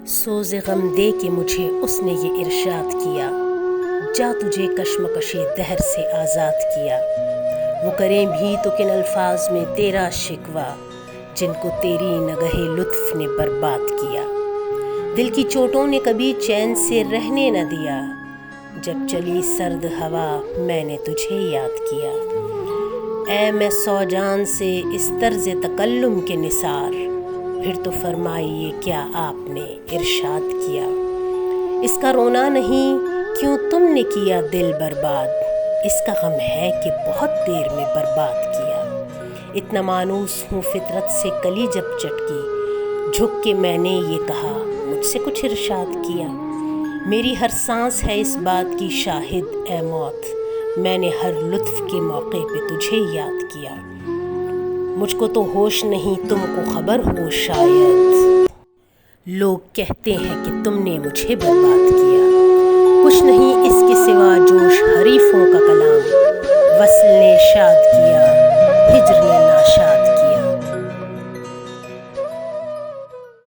سوز غم دے کے مجھے اس نے یہ ارشاد کیا، جا تجھے کشمکش دہر سے آزاد کیا۔ وہ کریں بھی تو کن الفاظ میں تیرا شکوہ، جن کو تیری نگہ لطف نے برباد کیا۔ دل کی چوٹوں نے کبھی چین سے رہنے نہ دیا، جب چلی سرد ہوا میں نے تجھے یاد کیا۔ اے میں سو جان سے اس طرز تکلم کے نثار، پھر تو فرمائیے کیا آپ نے ارشاد کیا۔ اس کا رونا نہیں کیوں تم نے کیا دل برباد، اس کا غم ہے کہ بہت دیر میں برباد کیا۔ اتنا مانوس ہوں فطرت سے کلی جب چٹکی، جھک کے میں نے یہ کہا مجھ سے کچھ ارشاد کیا۔ میری ہر سانس ہے اس بات کی شاہد اے موت، میں نے ہر لطف کے موقع پہ تجھے یاد کیا۔ مجھ کو تو ہوش نہیں تم کو خبر ہو شاید، لوگ کہتے ہیں کہ تم نے مجھے برباد کیا۔ کچھ نہیں اس کے سوا جوش حریفوں کا کلام، وصل نے شاد کیا ہجر نے